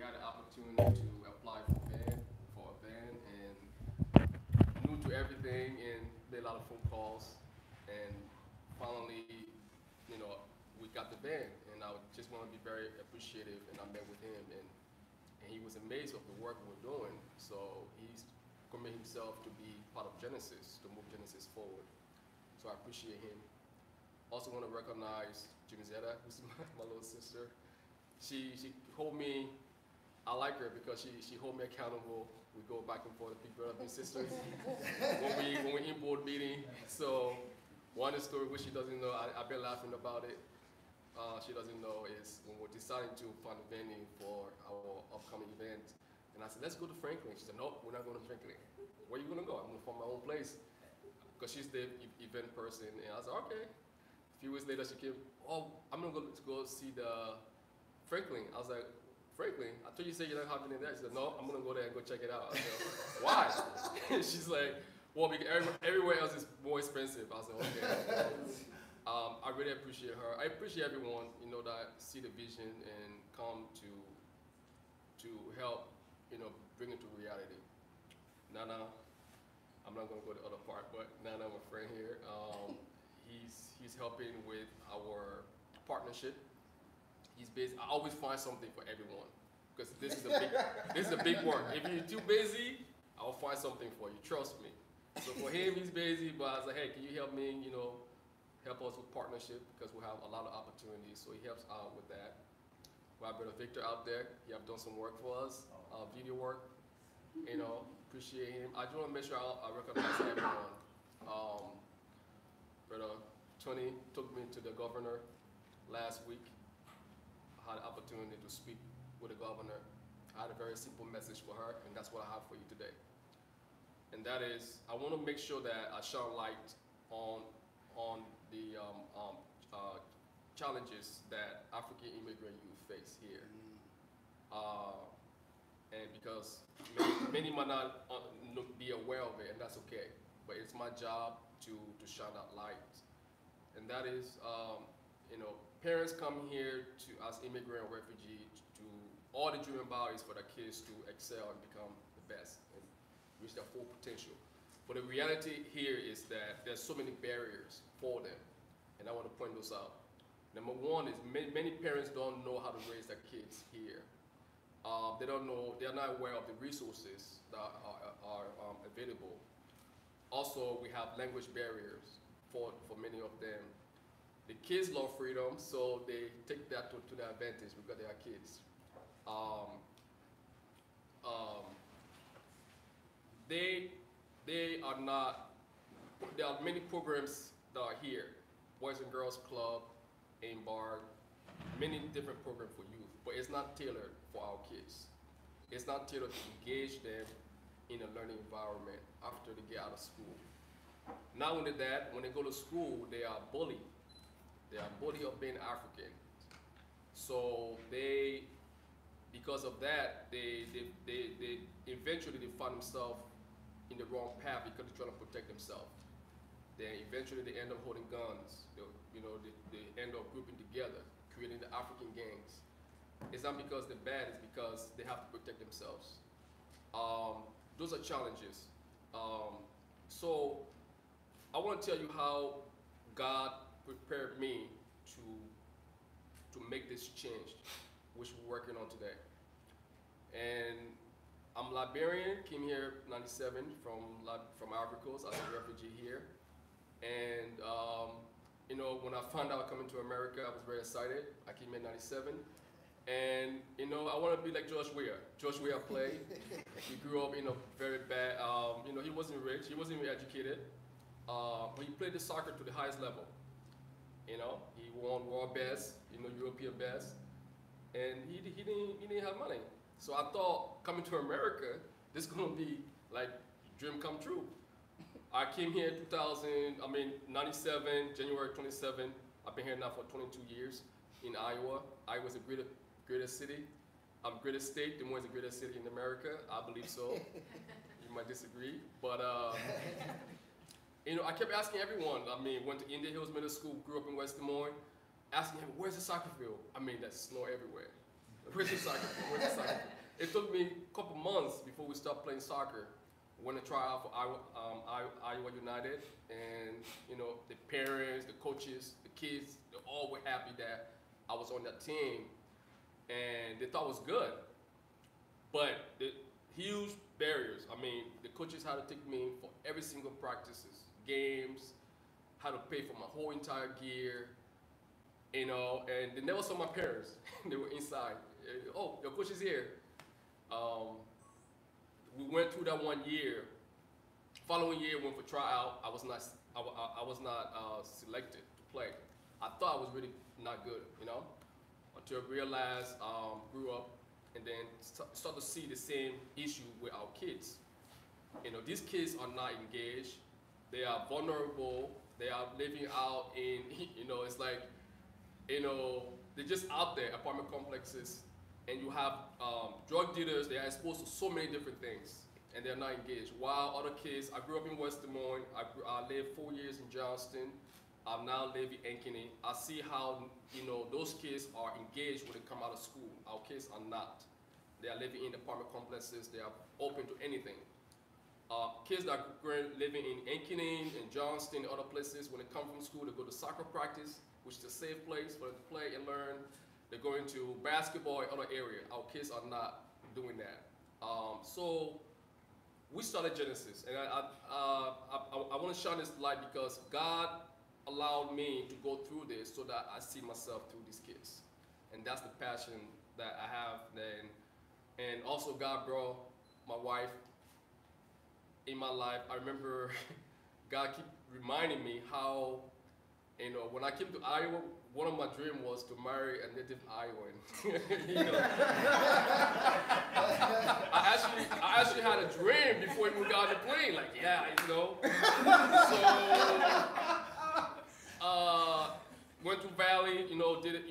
had the opportunity to apply for a band, and new to everything, and made a lot of phone calls, and finally, we got the band, and I just want to be very appreciative, and I met with him, and he was amazed of the work we're doing. So he's committed himself to be part of Genesis, to move Genesis forward. So I appreciate him. Also want to recognize Jimizetta, who's my little sister. She hold me. I like her because she hold me accountable. We go back and forth, big brother, big sisters. when we in board meeting. So one story which she doesn't know, I've been laughing about it. She doesn't know is when we're deciding to find a venue for our upcoming event. And I said, let's go to Franklin. She said, nope, we're not going to Franklin. Where are you going to go? I'm going to find my own place. Because she's the event person. And I said, okay. A few weeks later, she came, oh, I'm going to go see the Franklin. I was like, Franklin? I thought you said you're not having it there. She said, no, I'm going to go there and go check it out. I said, why? She's like, well, because everywhere else is more expensive. I said, okay. I really appreciate her. I appreciate everyone, that see the vision and come to help, bring it to reality. Nana, I'm not going to go to the other part, but Nana, my friend here, he's helping with our partnership. He's busy. I always find something for everyone because this is a big work. If you're too busy, I'll find something for you. Trust me. So for him, he's busy, but I was like, hey, can you help me? Help us with partnership because we have a lot of opportunities. So he helps out with that. We have Brother Victor out there. He have done some work for us, video work. Appreciate him. I just want to make sure I recognize everyone. Brother Tony took me to the governor last week. I had the opportunity to speak with the governor. I had a very simple message for her, and that's what I have for you today. And that is, I want to make sure that I shine light on the challenges that African immigrant youth face here. And because many might not be aware of it, and that's okay. But it's my job to shine that light. And that is, parents come here as immigrant or refugee to all the dream about is for the kids to excel and become the best and reach their full potential. But the reality here is that there's so many barriers for them, and I want to point those out. Number one is many parents don't know how to raise their kids here. They don't know, they're not aware of the resources that are available. Also, we have language barriers for many of them. The kids love freedom, so they take that to their advantage because they are kids. They are not, there are many programs that are here. Boys and Girls Club, AIMBAR, many different programs for youth, but it's not tailored for our kids. It's not tailored to engage them in a learning environment after they get out of school. Not only that, when they go to school, they are bullied. They are bullied of being African. So because of that, they eventually find themselves in the wrong path because they're trying to protect themselves. Then eventually they end up holding guns. They end up grouping together, creating the African gangs. It's not because they're bad, it's because they have to protect themselves. Those are challenges. So I want to tell you how God prepared me to make this change, which we're working on today. And I'm Liberian, came here in '97 from Ivory Coast as a refugee here. And when I found out coming to America, I was very excited. I came in '97. And I want to be like George Weah. George Weah played. He grew up in a very bad, he wasn't rich, he wasn't even educated. But he played the soccer to the highest level. He won world best, European best. And he didn't have money. So I thought coming to America, this is gonna be like dream come true. I came here in 97, January 27. I've been here now for 22 years in Iowa. Iowa's the greatest city. Greatest state, the one is the greatest city in America. I believe so. You might disagree, but I kept asking everyone. Went to Indian Hills Middle School, grew up in West Des Moines, asking him, where's the soccer field? There's snow everywhere. Where's the soccer field? Where's the soccer field? it took me a couple months before we stopped playing soccer. Went to try out for Iowa United, and you know the parents, the coaches, the kids, they all were happy that I was on that team, and they thought it was good. But the huge barriers. I mean, the coaches had to take me for every single practices, games, had to pay for my whole entire gear, you know, and they never saw my parents. They were inside. Oh, your coach is here. We went through that 1 year. Following year, went for tryout. I was not selected to play. I thought I was really not good, you know, until I realized, grew up, and then start to see the same issue with our kids. You know, these kids are not engaged. They are vulnerable. They are living out in, you know, it's like, you know, they're just out there, apartment complexes, and you have drug dealers. They are exposed to so many different things, and they're not engaged. While other kids, I grew up in West Des Moines. I lived 4 years in Johnston. I now live in Ankeny. I see how, you know, those kids are engaged when they come out of school. Our kids are not. They are living in apartment complexes. They are open to anything. Kids that are living in Ankeny and Johnston and other places, when they come from school, they go to soccer practice, which is a safe place for them to play and learn. They're going to basketball in other areas. Our kids are not doing that. So we started Genesis, and I want to shine this light because God allowed me to go through this so that I see myself through these kids, and that's the passion that I have. And also God brought my wife in my life. I remember God keep reminding me how, you know, when I came to Iowa, one of my dreams was to marry a native Iowan. You know, I actually had a dream before we got on the plane. Like, yeah, you know. So went to Valley, you know, did a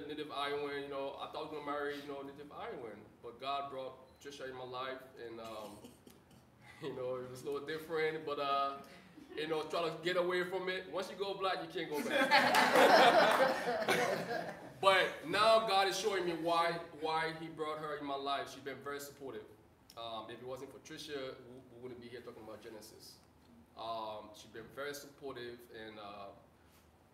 native Iowan. You know, I thought I was gonna marry, you know, a native Iowan, but God brought Trisha in my life, and you know, it was a little different, but you know, try to get away from it. Once you go black, you can't go back. But now God is showing me why He brought her in my life. She's been very supportive. If it wasn't for Trisha, we wouldn't be here talking about Genesis. She's been very supportive, and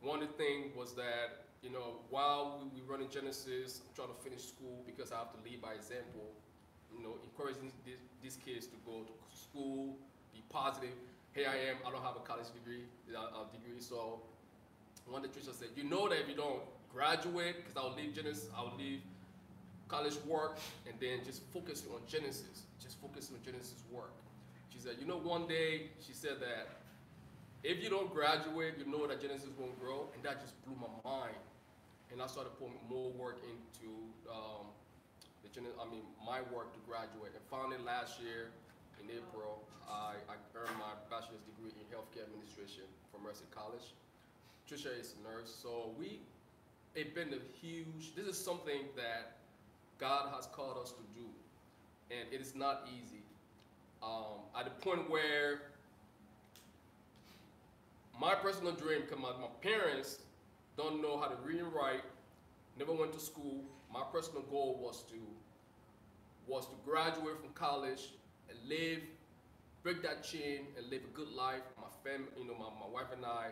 one of the things was that, you know, while we running Genesis, I'm trying to finish school because I have to lead by example. You know, encouraging these kids to go to school, be positive. Here I am, I don't have a college degree, so one day Trisha said, you know that if you don't graduate, because I'll leave Genesis, I'll leave college work, and then just focus on Genesis, work. She said, you know, one day, she said that if you don't graduate, you know that Genesis won't grow, and that just blew my mind. And I started putting more work into my work to graduate. And finally last year, in April, I earned my bachelor's degree in healthcare administration from Mercy College. Trisha is a nurse, so it's been a huge, this is something that God has called us to do, and it is not easy. At the point where my personal dream came out, my parents don't know how to read and write, never went to school. My personal goal was to graduate from college and break that chain and live a good life. My family, you know, my wife and I.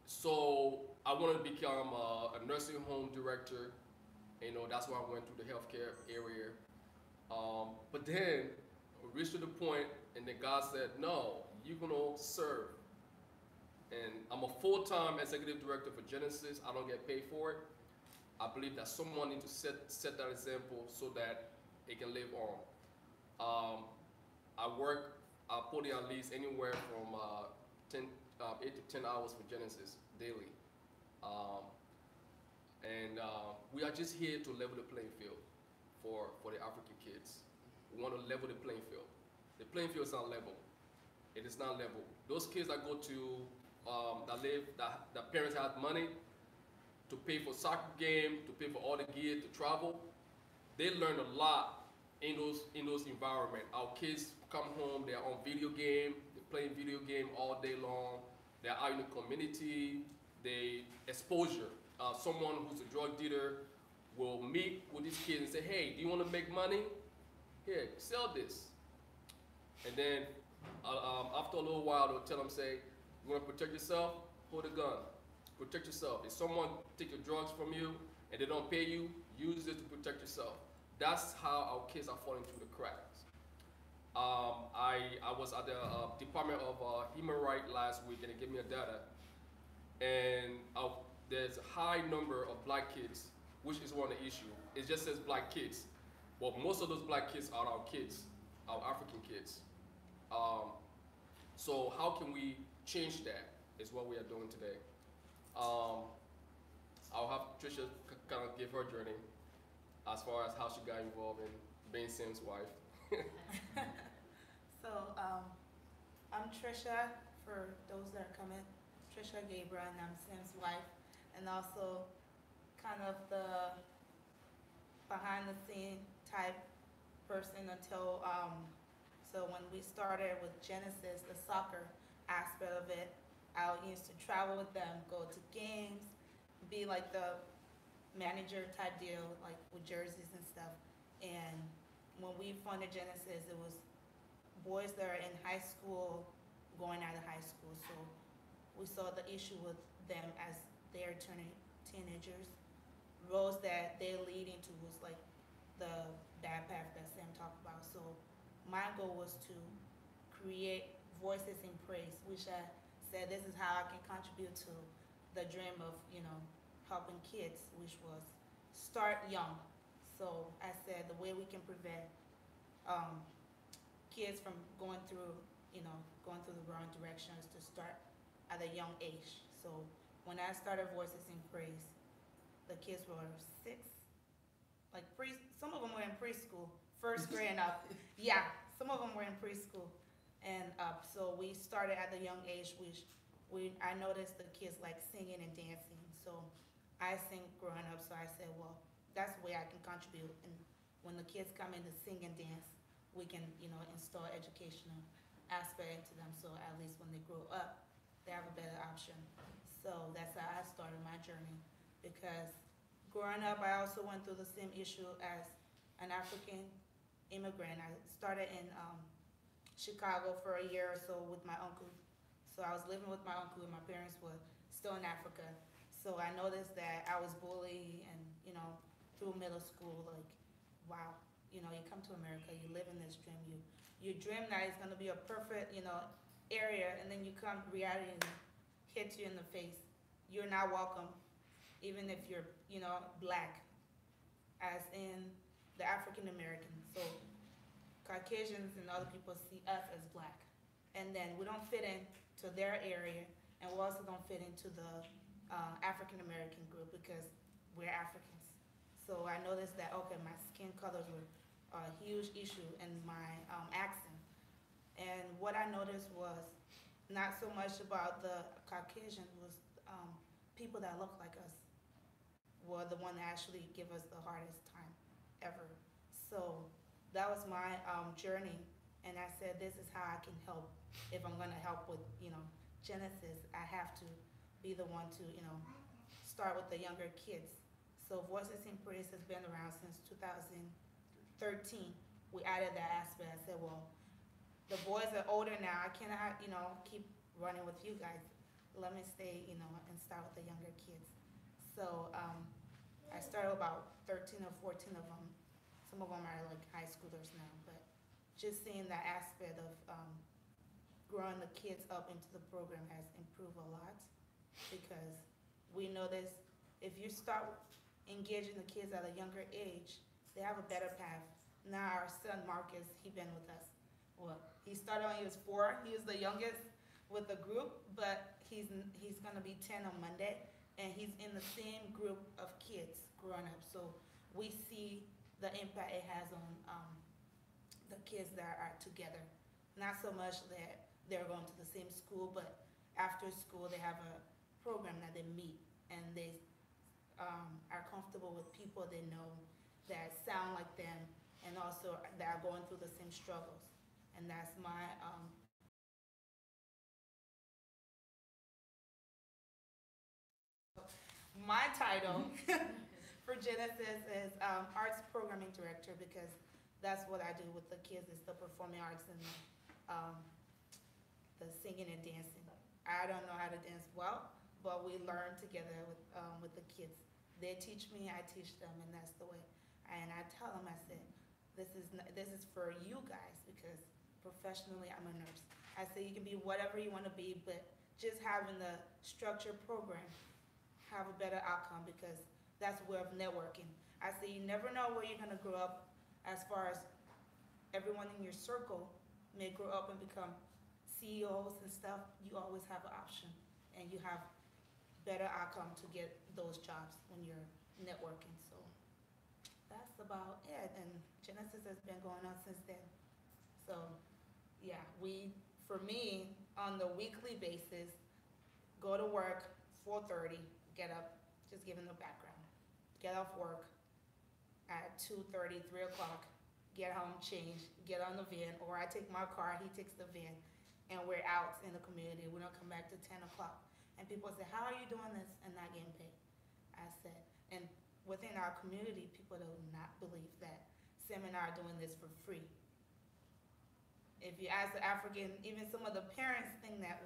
So I wanted to become a nursing home director. You know, that's why I went through the healthcare area. But then we reached to the point, and then God said, no, you're gonna serve. And I'm a full-time executive director for Genesis. I don't get paid for it. I believe that someone needs to set that example so that it can live on. I put in at least anywhere from 8 to 10 hours for Genesis daily. We are just here to level the playing field for the African kids. We want to level the playing field. The playing field is not level. It is not level. Those kids that go to, that parents have money to pay for soccer game, to pay for all the gear, to travel, they learn a lot in those environments. Our kids come home, they're on video game, they're playing video game all day long, they're out in the community, they exposure. Someone who's a drug dealer will meet with these kids and say, hey, do you want to make money? Here, sell this. And then after a little while, they'll tell them, say, you want to protect yourself? Hold a gun. Protect yourself. If someone take your drugs from you and they don't pay you, use it to protect yourself. That's how our kids are falling through the cracks. I was at the Department of Human Rights last week, and they gave me a data, and there's a high number of black kids, which is one of the issue. It just says black kids. Well, most of those black kids are our kids, our African kids. So how can we change that is what we are doing today. I'll have Trisha kind of give her journey as far as how she got involved in being Sam's wife. So, I'm Trisha, for those that are coming, Trisha Gabriel, and I'm Sam's wife, and also kind of the behind the scene type person until, so when we started with Genesis, the soccer aspect of it, I used to travel with them, go to games, be like the manager type deal, like with jerseys and stuff. And when we funded Genesis, it was boys that are in high school, going out of high school. So we saw the issue with them as they're turning teenagers. Roads that they're leading to was like the bad path that Sam talked about. So my goal was to create voices in praise, which I said this is how I can contribute to the dream of, helping kids, which was start young. So I said the way we can prevent kids from going through the wrong direction is to start at a young age. So when I started Voices in Praise, the kids were 6, like some of them were in preschool, first grade and up. Yeah, some of them were in preschool and up. So we started at the young age, which I noticed the kids like singing and dancing. So I sing growing up, so I said, well, that's the way I can contribute. And when the kids come in to sing and dance, we can, install educational aspect into them. So at least when they grow up, they have a better option. So that's how I started my journey. Because growing up, I also went through the same issue as an African immigrant. I started in Chicago for a year or so with my uncle. So I was living with my uncle and my parents were still in Africa. So I noticed that I was bullied and, through middle school, like, wow, you come to America, you live in this dream, you dream that it's gonna be a perfect, area, and then you come, reality and hits you in the face. You're not welcome, even if you're, black, as in the African American. So Caucasians and other people see us as black. And then we don't fit into their area, and we also don't fit into the African American group because we're Africans. So I noticed that, okay, my skin colors were a huge issue in my accent. And what I noticed was not so much about the Caucasian, was people that look like us were the one that actually give us the hardest time ever. So that was my journey, and I said this is how I can help. If I'm gonna help with, Genesis, I have to be the one to, start with the younger kids. So Voices in Praise has been around since 2013. We added that aspect. I said, well, the boys are older now. I cannot, keep running with you guys. Let me stay, and start with the younger kids. So I started about 13 or 14 of them. Some of them are like high schoolers now, but just seeing that aspect of growing the kids up into the program has improved a lot, because we notice if you start engaging the kids at a younger age, they have a better path. Now our son Marcus, he been with us. Well, he started when he was 4. He was the youngest with the group, but he's gonna be 10 on Monday, and he's in the same group of kids growing up. So we see the impact it has on the kids that are together. Not so much that they're going to the same school, but after school they have a program that they meet, and they are comfortable with people they know that sound like them, and also that are going through the same struggles. And that's my title for Genesis is arts programming director, because that's what I do with the kids, is the performing arts and the singing and dancing. I don't know how to dance well, but we learn together with the kids. They teach me, I teach them, and that's the way. And I tell them, I said, this is for you guys, because professionally I'm a nurse. I say you can be whatever you want to be, but just having the structured program have a better outcome, because that's a way of networking. I say you never know where you're gonna grow up, as far as everyone in your circle may grow up and become CEOs and stuff. You always have an option, and you have better outcome to get those jobs when you're networking. So that's about it. And Genesis has been going on since then. So yeah, for me, on the weekly basis, go to work 4:30, get up, just giving the background, get off work at 2:30, 3 o'clock, get home, change, get on the van, or I take my car, he takes the van, and we're out in the community. We don't come back to 10 o'clock. And people say, how are you doing this and not getting paid? I said, and within our community, people do not believe that seminar doing this for free. If you ask the African, even some of the parents think that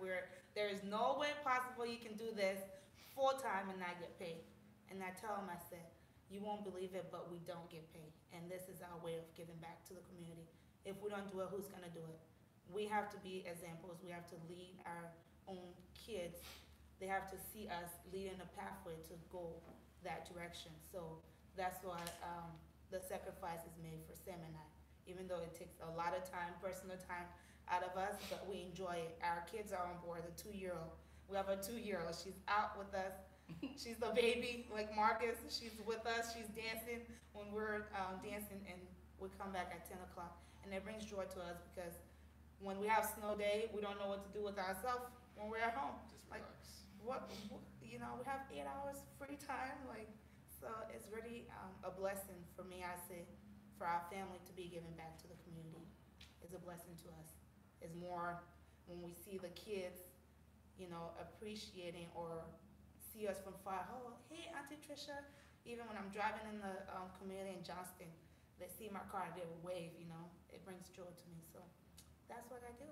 there is no way possible you can do this full-time and not get paid. And I tell them, I said, you won't believe it, but we don't get paid. And this is our way of giving back to the community. If we don't do it, who's gonna do it? We have to be examples. We have to lead our own kids. They have to see us leading a pathway to go that direction. So that's why the sacrifice is made for Seminole, even though it takes a lot of time, personal time out of us, but we enjoy it. Our kids are on board, the 2-year-old. We have a 2-year-old. She's out with us. She's the baby, like Marcus. She's with us. She's dancing when we're dancing, and we come back at 10 o'clock. And it brings joy to us, because when we have snow day, we don't know what to do with ourselves when we're at home. Just Like, relax. what, we have 8 hours free time, so it's really a blessing for me, I say, for our family to be giving back to the community. It's a blessing to us. It's more when we see the kids, appreciating or see us from far. Oh, hey, Auntie Trisha. Even when I'm driving in the community in Johnston, they see my car, they will wave, it brings joy to me. So that's what I do.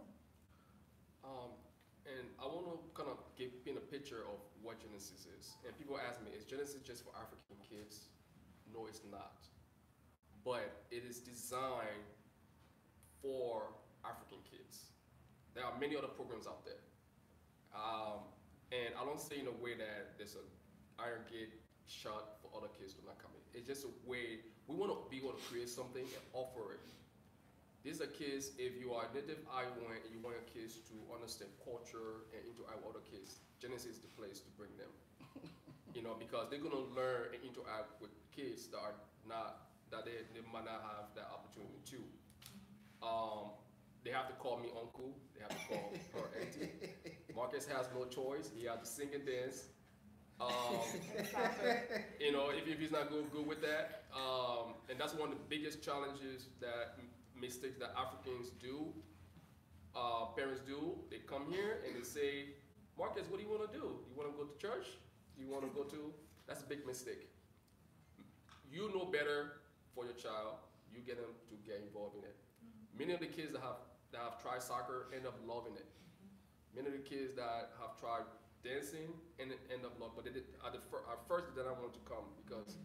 And I want to kind of paint a picture of what Genesis is. And people ask me, is Genesis just for African kids? No, it's not. But it is designed for African kids. There are many other programs out there. And I don't say in a way that there's an iron gate shut for other kids to not come in. It's just a way, we want to be able to create something and offer it. These are kids, if you are a native Iowan and you want your kids to understand culture and interact with other kids, Genesis is the place to bring them. Because they're going to learn and interact with kids that are not, that they might not have that opportunity to. They have to call me uncle, they have to call her auntie. Marcus has no choice, he has to sing and dance. If he's not good with that. And that's one of the biggest challenges mistakes that Africans do, parents do. They come here and they say, Marcus, what do you want to do? You want to go to church? You want to go to? That's a big mistake. You know better for your child. You get them to get involved in it. Many of the kids that have tried soccer end up loving it. Many of the kids that have tried dancing end up loving it. But at first they did not want to come, because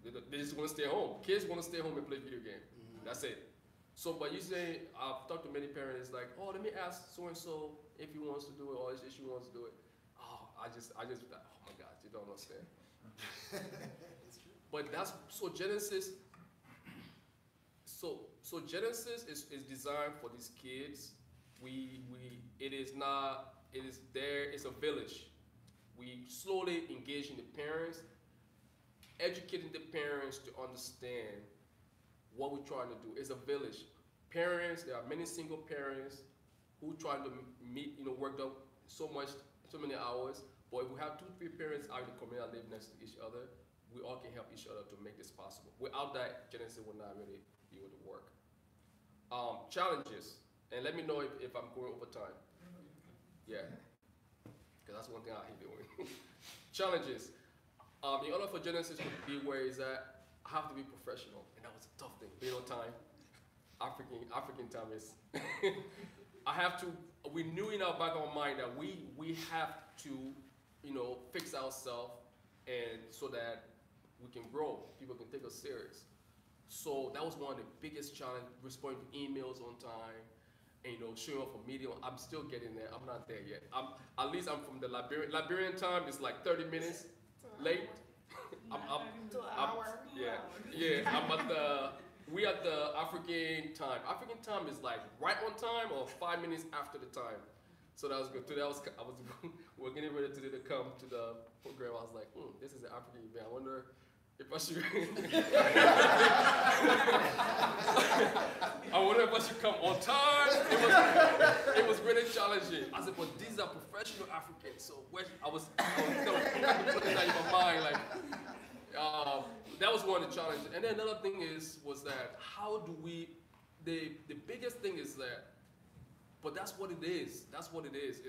they just want to stay home. Kids want to stay home and play video game. That's it. So, but you say, I've talked to many parents, like, oh, let me ask so-and-so if he wants to do it, or if she wants to do it. Oh, I just, oh my God, you don't understand. But so Genesis, so Genesis is designed for these kids. It's a village. We slowly engage in the parents, educating the parents to understand what we're trying to do. It's a village. Parents, there are many single parents who try to work up so many hours, but if we have 2-3 parents out in the community that live next to each other, we all can help each other to make this possible. Without that, Genesis will not really be able to work. Challenges, and let me know if I'm going over time. Yeah, because that's one thing I hate doing. Challenges. In order for Genesis to be where it's at, I have to be professional, and that was a tough thing. Being on time, African time is. I have to. We knew in our back of our mind that we have to, fix ourselves, and so that we can grow. People can take us serious. So that was one of the biggest challenges, responding to emails on time, and showing up for meeting. I'm still getting there. I'm not there yet. At least I'm from the Liberian time is like 30 minutes late. I'm 2 hours. Yeah. We at the African time. African time is like right on time or 5 minutes after the time. So that was good. Today we're getting ready today to come to the program. I was like, this is an African event. I wonder if I should. I wonder if I should come on time. It was really challenging. I said, but these are professional Africans. So I was putting that in my mind, like. That was one of the challenges. And then another thing was that how do we, the biggest thing is that, but that's what it is. That's what it is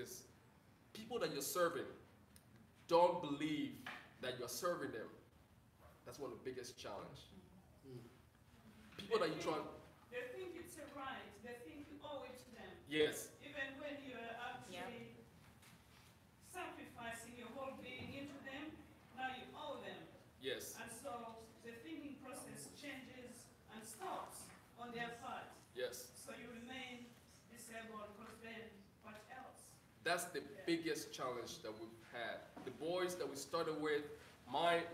people that you're serving don't believe that you're serving them. That's one of the biggest challenge. People that you try. They think it's a right. They think you owe it to them. Yes. Even when you're actually sacrificing your whole being into them, now you owe them. Yes. And so the thinking process changes and stops on their part. Yes. So you remain disabled because then what else? That's the biggest challenge that we've had. The boys that we started with, my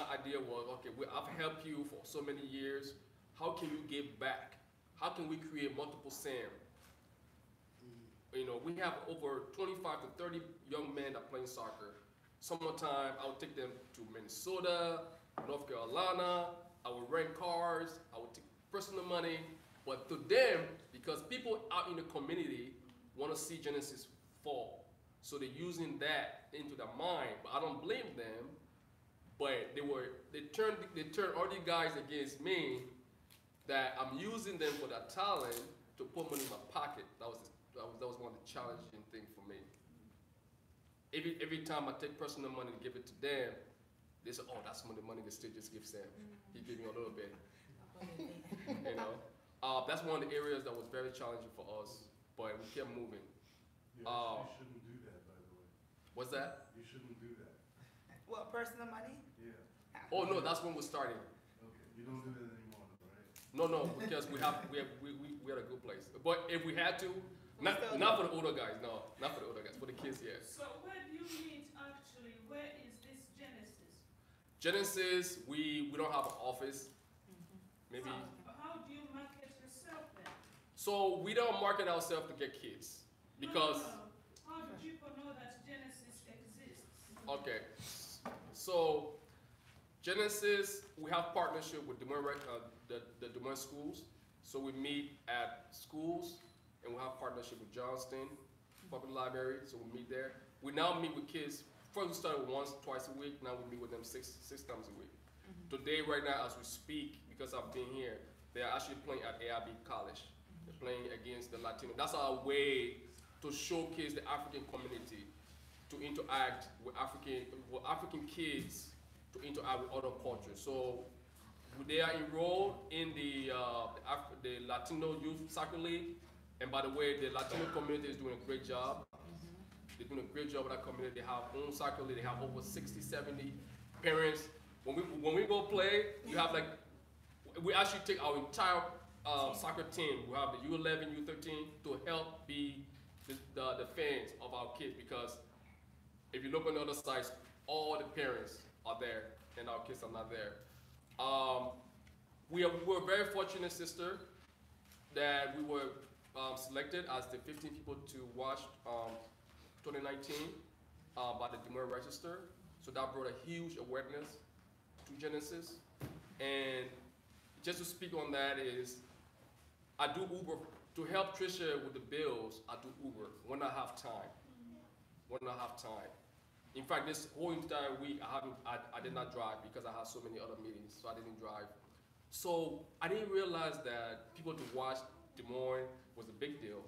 idea was, okay, I've helped you for so many years. How can you give back? How can we create multiple SAM? We have over 25 to 30 young men that play soccer. Summertime, I would take them to Minnesota, North Carolina. I would rent cars. I would take personal money. But to them, because people out in the community want to see Genesis fall, so they're using that into their mind. But I don't blame them. But they turned all the guys against me. That I'm using them for that talent to put money in my pocket. That was one of the challenging things for me. Every time I take personal money and give it to them, they say, "Oh, that's the money they still just give Sam. He gave me a little bit." That's one of the areas that was very challenging for us, but we kept moving. You shouldn't do that, by the way. What's that? You shouldn't do that. What, personal money? Yeah. Oh no, that's when we're starting. Okay. You don't do that anymore, right? No, because we had a good place. But if we had to, not for the older guys, no, not for the older guys, for the kids, yes. So where do you meet actually? Where is this Genesis? Genesis, we don't have an office. Maybe. How do you market yourself then? So we don't market ourselves to get kids because. No. How do people know that Genesis exists? Okay, so Genesis, we have partnership with the Des Moines schools. So we meet at schools, and we have partnership with Johnston Public Library. So we meet there. We now meet with kids. First we started twice a week. Now we meet with them six times a week. Today, right now, as we speak, because I've been here, they are actually playing at AIB College. They're playing against the Latino. That's our way to showcase the African community, to interact with African kids, to interact with other cultures. So they are enrolled in the Latino Youth Soccer League. And by the way, the Latino community is doing a great job. They're doing a great job with that community. They have own soccer league. They have over 60, 70 parents. When we go play, you have we actually take our entire soccer team. We have the U11, U13 to help be the fans of our kids, because if you look on the other sides, all the parents are there and our kids are not there. We were very fortunate, sister, that we were selected as the 15 people to watch 2019 by the Des Moines Register. So that brought a huge awareness to Genesis. And just to speak on that is, I do Uber to help Trisha with the bills. I do Uber when I have time. When I have time. In fact, this whole entire week I did not drive because I had so many other meetings, so I didn't drive. So I didn't realize that people to watch Des Moines was a big deal.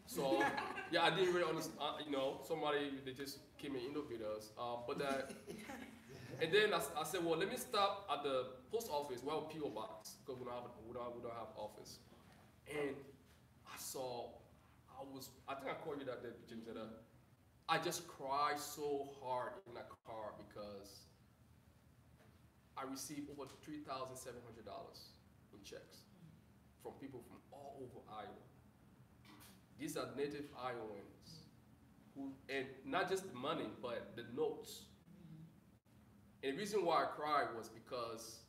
So yeah, I didn't really understand. Somebody they just came and interviewed us. And then I said, well, let me stop at the post office. We have a PO box because we don't have office. And I saw, I think I called you that day, Jim Zeta. I just cried so hard in that car because I received over $3,700 in checks from people from all over Iowa. These are native Iowans who, and not just the money, but the notes. And the reason why I cried was because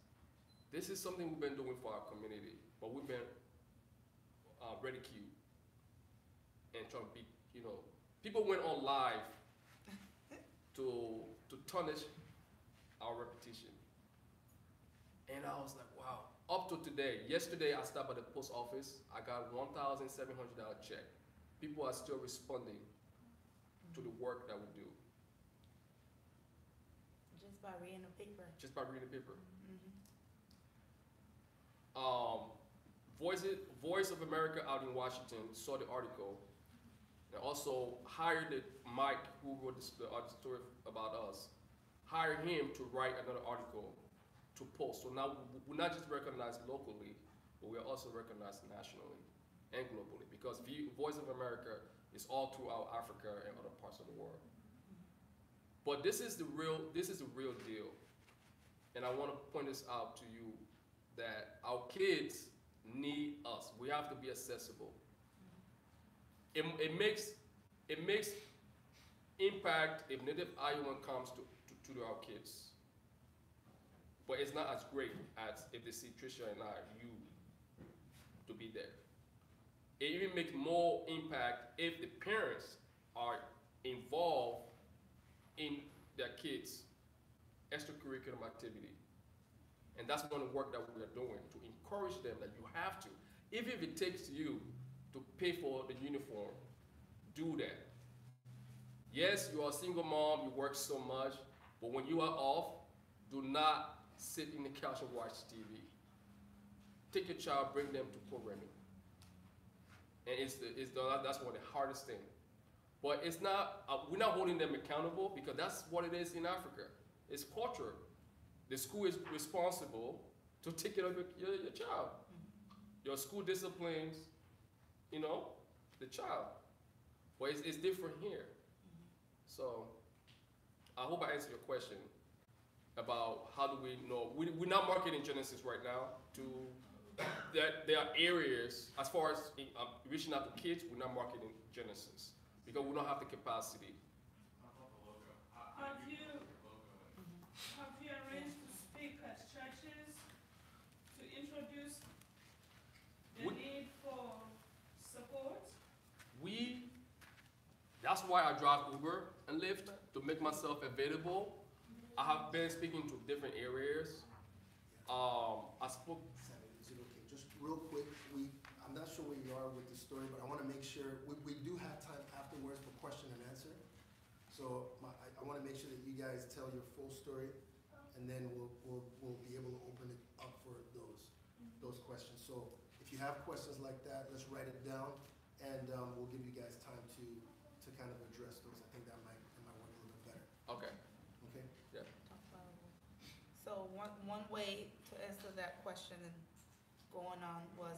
this is something we've been doing for our community, but we've been ridiculed and trying to be, people went on live to tarnish our reputation. And I was like, wow. Up to today, yesterday I stopped at the post office. I got $1,700 check. People are still responding to the work that we do. Just by reading the paper. Just by reading the paper. Mm-hmm. Voice of America out in Washington saw the article and also hired Mike, who wrote the story about us, hired him to write another article to post. So now we're not just recognized locally, but we're also recognized nationally and globally because Voice of America is all throughout Africa and other parts of the world. But this is the real deal. And I want to point this out to you that our kids need us. We have to be accessible. It makes impact if Native Iowan comes to our kids. But it's not as great as if they see Trisha and you to be there. It even makes more impact if the parents are involved in their kids' extracurricular activity. And that's one of the work that we are doing, to encourage them that you have to. Even if it takes you to pay for the uniform, do that. Yes, you are a single mom, you work so much, but when you are off, do not sit in the couch and watch TV. Take your child, bring them to programming. And that's one of the hardest things. But it's not, we're not holding them accountable because that's what it is in Africa. It's culture. The school is responsible to take care of your child. Your school disciplines, the child. But it's different here. So I hope I answered your question about how do we know. We're not marketing Genesis right now. There are areas, as far as reaching out to kids, we're not marketing Genesis because we don't have the capacity. Have you arranged to speak at churches to introduce the need for support? That's why I drive Uber and Lyft, to make myself available. I have been speaking to different areas. I spoke. Sammy, is it okay? Just real quick, I'm not sure where you are with the story, but I want to make sure, we do have time afterwards for question and answer. So I want to make sure that you guys tell your full story, and then we'll be able to open it up for those questions. So if you have questions like that, let's write it down, and we'll give you guys time to kind of address those. I think that might work a little bit better. Okay. Okay? Yeah. So one way to answer that question going on was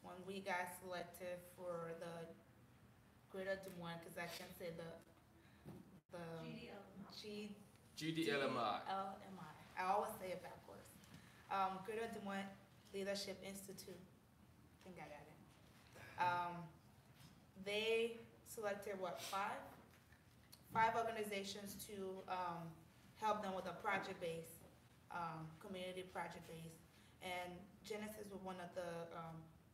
when we got selected for the Greater Des Moines, because I can say the GDLMI. I always say it backwards. Greater Des Moines Leadership Institute. I think I got it. They selected five organizations to help them with a project-based, community project-based. And Genesis was one of the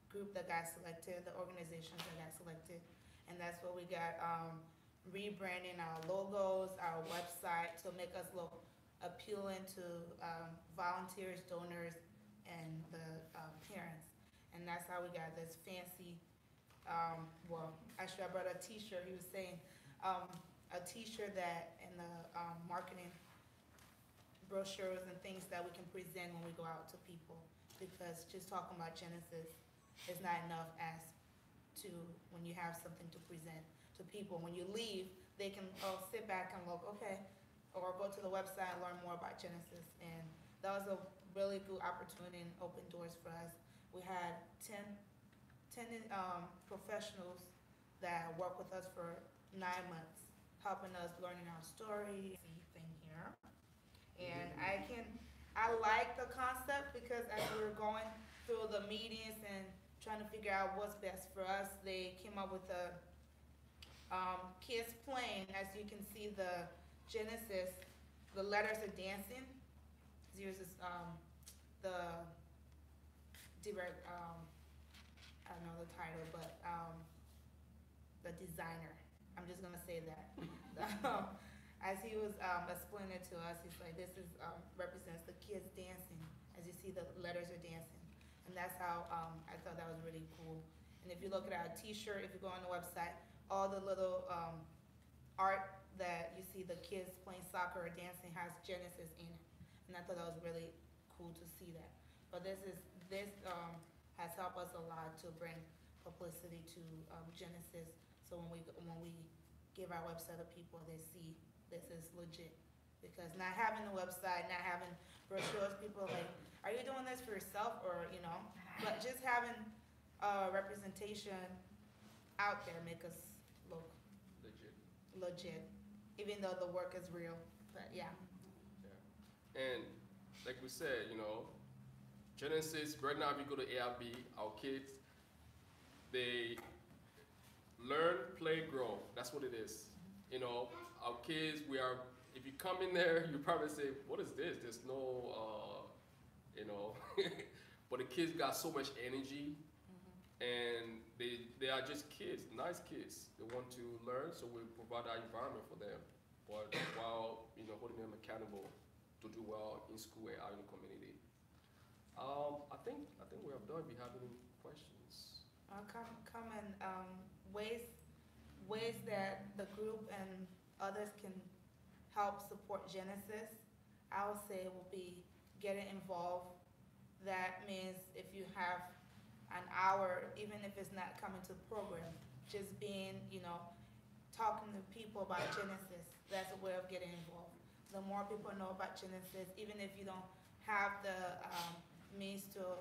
group that got selected, the organizations that got selected. And that's what we got, rebranding our logos, our website to make us look appealing to volunteers, donors, and the parents. And that's how we got this fancy, actually I brought a t-shirt, he was saying, a t-shirt that in the marketing brochures and things that we can present when we go out to people, because just talking about Genesis is not enough as to when you have something to present to people. When you leave, they can sit back and look, okay, or go to the website and learn more about Genesis. And that was a really good opportunity and open doors for us. We had 10 professionals that worked with us for 9 months, helping us learning our story. Thing here, and I like the concept because as we were going through the meetings and trying to figure out what's best for us, they came up with a kids playing. As you can see, the Genesis, the letters are dancing. Here's this, the direct, I don't know the title, but the designer. I'm just gonna say that. As he was explaining it to us, he's like, this is represents the kids dancing. As you see, the letters are dancing, and that's how I thought that was really cool. And if you look at our T-shirt, if you go on the website, all the little art that you see the kids playing soccer or dancing has Genesis in it, and I thought that was really cool to see that. But this has helped us a lot to bring publicity to Genesis. So when we give our website to people, they see this is legit. Because not having a website, not having brochures, people are like, are you doing this for yourself, or But just having representation out there make us look legit, even though the work is real. But yeah. And like we said, Genesis, right now if you go to ARB, our kids, they learn, play, grow. That's what it is. Our kids, if you come in there, you probably say, what is this? There's no, but the kids got so much energy, and they are just kids, nice kids. They want to learn, so we provide that environment for them, but while, holding them accountable to do well in school and out in the community. I think we have done. If you have any questions? Common ways that the group and others can help support Genesis, I would say will be getting involved. That means if you have an hour, even if it's not coming to the program, just being, talking to people about Genesis, that's a way of getting involved. The more people know about Genesis, even if you don't have the means to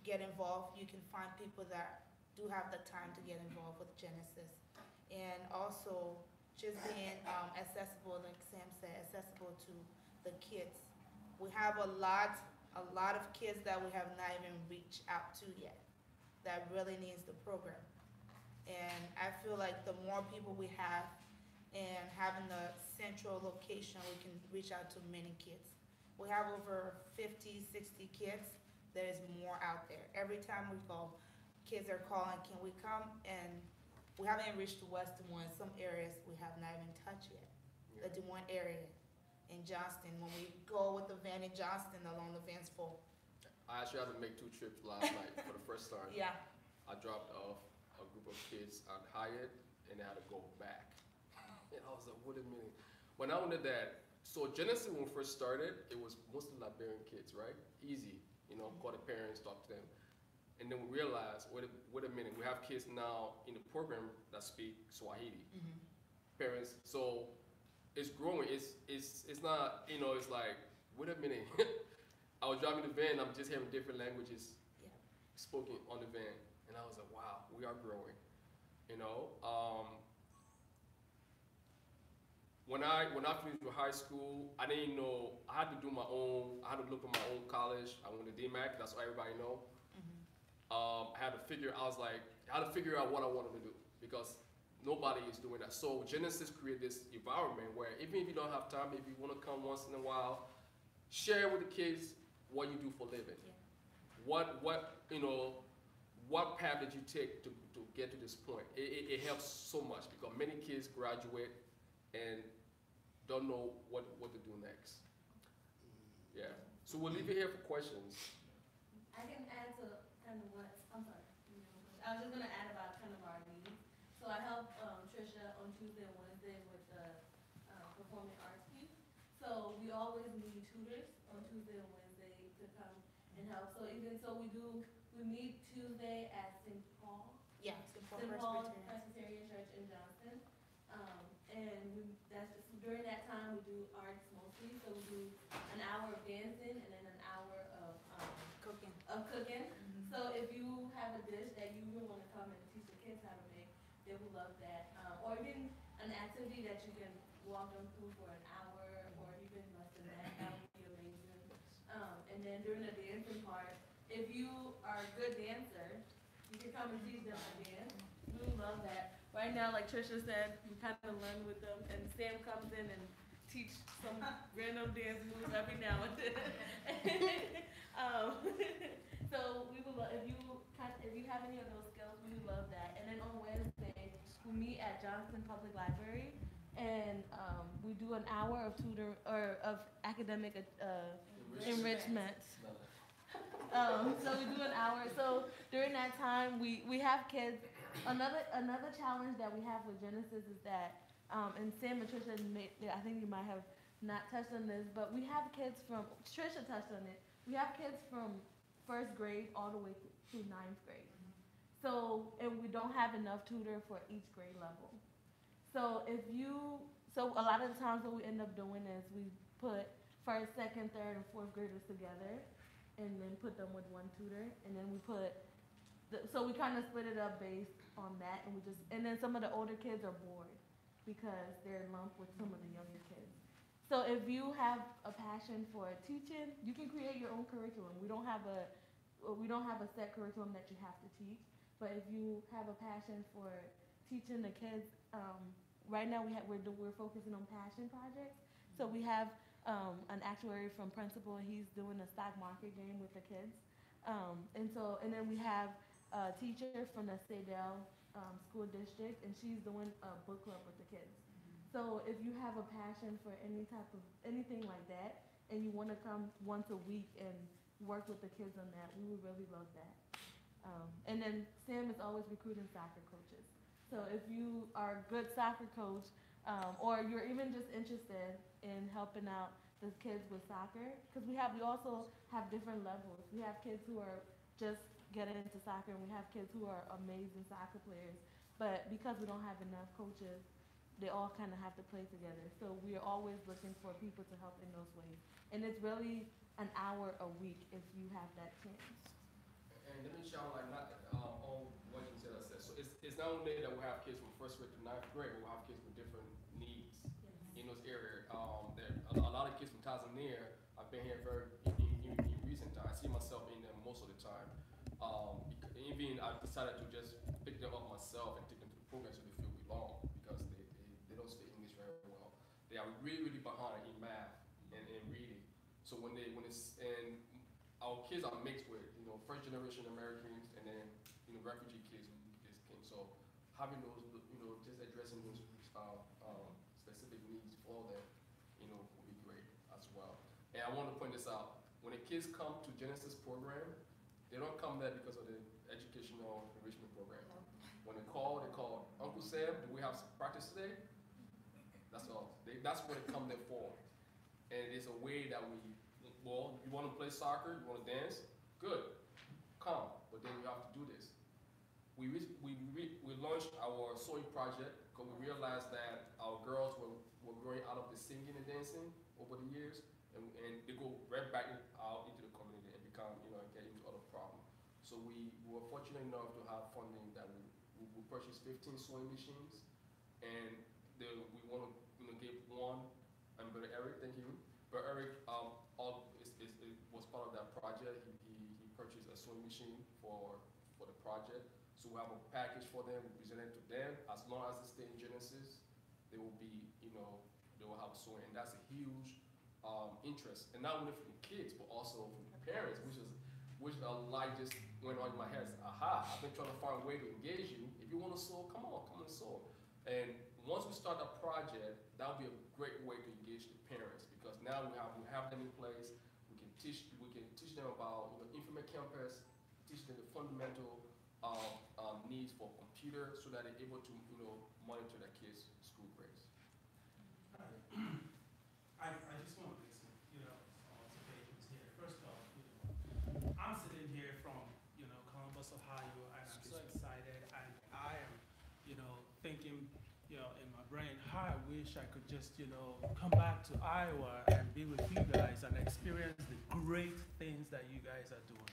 get involved, you can find people that do have the time to get involved with Genesis. And also just being accessible, like Sam said, accessible to the kids. We have a lot of kids that we have not even reached out to yet that really needs the program. And I feel like the more people we have and having the central location, we can reach out to many kids. We have over 50, 60 kids. There's more out there. Every time we go, kids are calling, can we come? And we haven't reached the West Des Moines. Some areas we have not even touched yet. Yeah. The Des Moines area, in Johnston. When we go with the van in Johnston, along the van's full. I actually had to make 2 trips last night for the first time. Yeah. I dropped off a group of kids on Hyatt, and I had to go back. And I was like, wait a minute. When I went to that, so Genesis, when we first started, it was mostly Liberian kids, right? Easy, call the parents, talk to them. And then we realized, wait a minute, we have kids now in the program that speak Swahili. Parents, so it's growing. It's not, it's like, wait a minute. I was driving the van, I'm just hearing different languages spoken on the van. And I was like, wow, we are growing. When I finished with high school, I didn't know, I had to do my own, I had to look at my own college. I went to DMAC, that's what everybody know. I had to figure out what I wanted to do because nobody is doing that. So Genesis created this environment where even if you don't have time, if you want to come once in a while, share with the kids what you do for a living. Yeah. What path did you take to get to this point? It helps so much because many kids graduate and don't know what to do next. Yeah. So we'll leave it here for questions. I can add to kind of what, I'm sorry. I was just going to add about kind of our needs. So I help Trisha on Tuesday and Wednesday with the performing arts piece. So we always need tutors on Tuesday and Wednesday to come and help. So we meet Tuesday at St. Paul. Yeah, St. Paul Presbyterian Church in Johnston. And that's just during that time, we do arts mostly, so we do an hour of dancing and then an hour Cooking. of cooking. So if you have a dish that you really wanna come and teach the kids how to make, they will love that. Or even an activity that you can walk them through for an hour or even less than that, that would be amazing. And then during the dancing part, if you are a good dancer, you can come and teach them how to dance. We love that. Right now, like Trisha said, we kind of learn with them, and Sam comes in and teach some random dance moves every now and then. So we would love, if you have any of those skills, we would love that. And then on Wednesday, we meet at Johnston Public Library, and we do an hour of of academic enrichment. So we do an hour. So during that time, we have kids. Another challenge that we have with Genesis is that, and Sam and Trisha, I think you might have not touched on this, but we have kids from, Trisha touched on it, we have kids from first grade all the way through ninth grade. So, and we don't have enough tutor for each grade level. So so a lot of the times what we end up doing is we put first, second, third, and fourth graders together and then put them with one tutor, and then we so we kind of split it up based on that, and then some of the older kids are bored because they're lumped with some of the younger kids. So if you have a passion for teaching, you can create your own curriculum. We don't have a set curriculum that you have to teach, but if you have a passion for teaching the kids, right now we're focusing on passion projects. So we have an actuary from principal, and he's doing a stock market game with the kids. And then we have a teacher from the Sadell school district, and she's doing a book club with the kids. So if you have a passion for anything like that, and you want to come once a week and work with the kids on that, we would really love that. And then Sam is always recruiting soccer coaches. So if you are a good soccer coach, or you're even just interested in helping out the kids with soccer, because we also have different levels. We have kids who are just getting into soccer, and we have kids who are amazing soccer players. But because we don't have enough coaches, they all kind of have to play together. So we are always looking for people to help in those ways. And it's really an hour a week if you have that chance. And let me shout like not on what you said. So it's not only that we have kids from first grade to ninth grade, but we have kids with different needs in those areas. There a lot of kids from Tanzania. I've been here in recent time. I see myself in them most of the time. Even I decided to just pick them up myself and take them to the program so they feel belong, because they don't speak English very well. They are really behind in math and reading. So when and our kids are mixed with first generation Americans and then refugee kids who just came. So having those just addressing those specific needs for them would be great as well. And I want to point this out: when the kids come to Genesis program, they don't come there because of the educational enrichment program. When they call Uncle Sam, do we have practice today? That's all. That's what they come there for. And it's a way that you want to play soccer, you want to dance, good, come. But then you have to do this. We launched our sewing project because we realized that our girls were growing out of the singing and dancing over the years, and they go right back out into the community and become, get into other problems. So we were fortunate enough to have funding that we purchased 15 sewing machines, and we want to give one. And Brother Eric, thank you. Brother Eric, was part of that project. He purchased a sewing machine for the project. So we have a package for them. We present it to them. As long as they stay in Genesis, they will be, they will have sewing, and that's a huge interest, and not only for the kids, but also for the parents, which a light just went on in my head. Aha! I've been trying to find a way to engage you. If you want to sew, come and sew. And once we start that project, that will be a great way to engage the parents, because now we have them in place. We can teach them about Informate Campus, teach them the fundamental needs for computer, so that they're able to monitor their kids' school grades. I just want to listen, observations here. First off, I'm sitting here from, Columbus, Ohio, and I'm so excited, and I am, thinking you know, in my brain, how I wish I could just, you know, come back to Iowa and be with you guys and experience the great things that you guys are doing.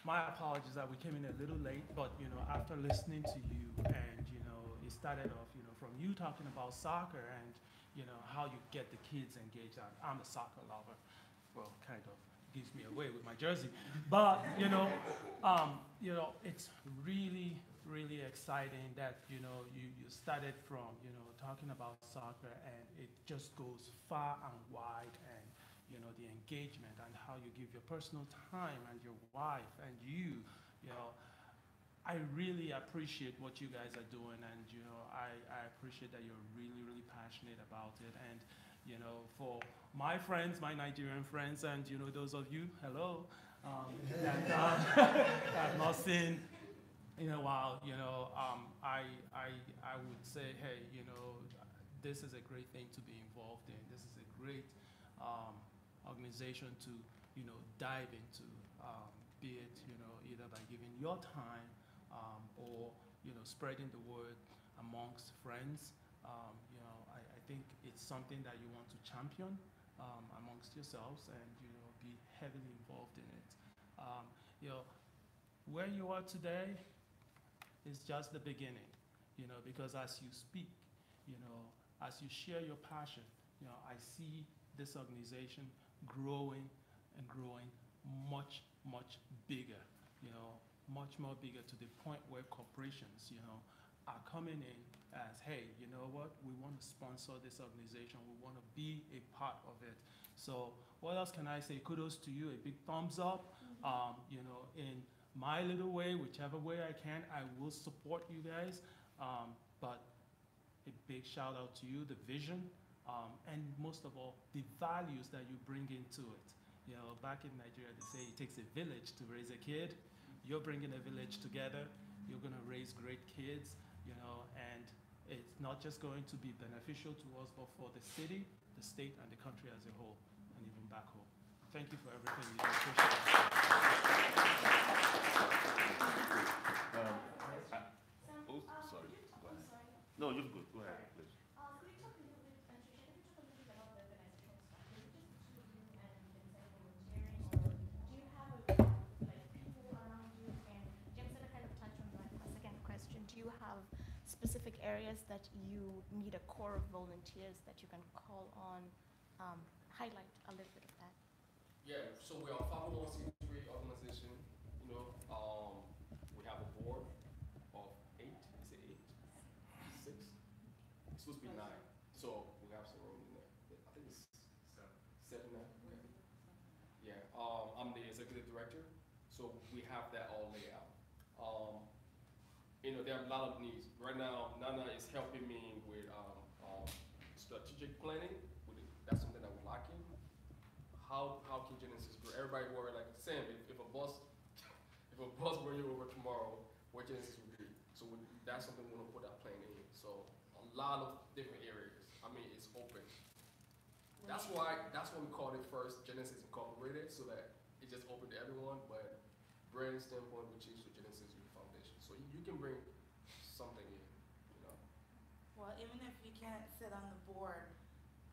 My apologies that we came in a little late, but, you know, after listening to you and, you know, it started off, you know, from you talking about soccer and, you know, how you get the kids engaged. I'm a soccer lover. Well, kind of gives me away with my jersey. But, you know, it's really, really exciting that, you know, you started from, you know, talking about soccer and it just goes far and wide and, you know, the engagement and how you give your personal time and your wife and you know, I really appreciate what you guys are doing and, you know, I appreciate that you're really, really passionate about it. And, you know, for my friends, my Nigerian friends, and, you know, those of you, hello, that I've not seen in a while, you know, I would say, hey, you know, this is a great thing to be involved in. This is a great organization to, you know, dive into, be it, you know, either by giving your time or, you know, spreading the word amongst friends. You know, I think it's something that you want to champion amongst yourselves and, you know, be heavily involved in it. You know, where you are today is just the beginning, you know, because as you speak, you know, as you share your passion, you know, I see this organization growing and growing much, much bigger, you know, much more bigger to the point where corporations, you know, are coming in as, hey, you know what, we want to sponsor this organization, we want to be a part of it. So what else can I say? Kudos to you, a big thumbs up. You know, in my little way, whichever way I can, I will support you guys. But a big shout out to you, the vision, and most of all, the values that you bring into it. You know, back in Nigeria, they say it takes a village to raise a kid. You're bringing a village together. You're going to raise great kids, you know, and it's not just going to be beneficial to us, but for the city, the state, and the country as a whole, and even back home. Thank you for everything you do. Appreciate it. Sorry. Go ahead. No, you're good. Go ahead, please. Could you talk a little bit, Patricia, could you talk a little bit about the organizational structure? Is it just the two of you and Vincent volunteering, or do you have like people around you? And Jim said kind of touched on that. A second question: do you have specific areas that you need a core of volunteers that you can call on? Highlight a little bit of that. Yeah, so we are a 501c3 organization, you know, we have a board of 8, is it 8? 6? It's supposed to be 9, so we have some room in there. I think it's 7 now, okay. Yeah, I'm the executive director, so we have that all laid out. You know, there are a lot of needs. Right now, Nana is helping me with strategic planning. That's something that we're lacking. How can Genesis grow? Everybody worry like, Sam, if a bus bring you over tomorrow, where Genesis will be? So that's something we want to put our plan in. So a lot of different areas. I mean, it's open. That's why we called it first Genesis Incorporated, so that it just open to everyone. But brand standpoint, we changed to Genesis Youth Foundation. So you can bring something in, you know. Well, even if you can't sit on the board,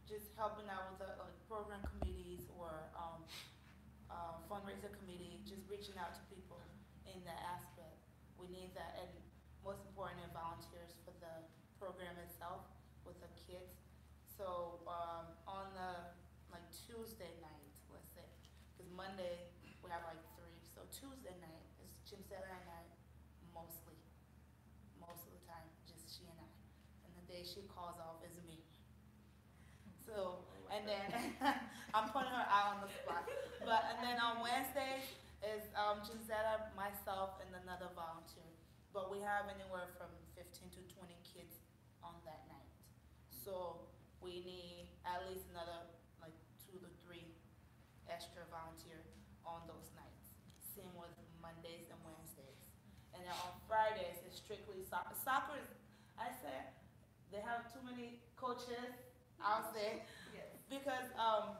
just helping out with the program committees or fundraiser committee, just reaching out to people in that aspect. We need that, and most importantly, volunteers for the program itself with the kids. So on the Tuesday night, let's say, because Monday we have 3, so Tuesday night is Chinchilla and I, most of the time, just she and I. And the day she calls off is me. So, and then I'm putting her out on the spot. And then on Wednesdays is Gisetta, myself, and another volunteer. But we have anywhere from 15 to 20 kids on that night. So we need at least another 2 to 3 extra volunteer on those nights. Same with Mondays and Wednesdays. And then on Fridays, it's strictly soccer. Soccer is, I say, they have too many coaches. I'll say, Yes. because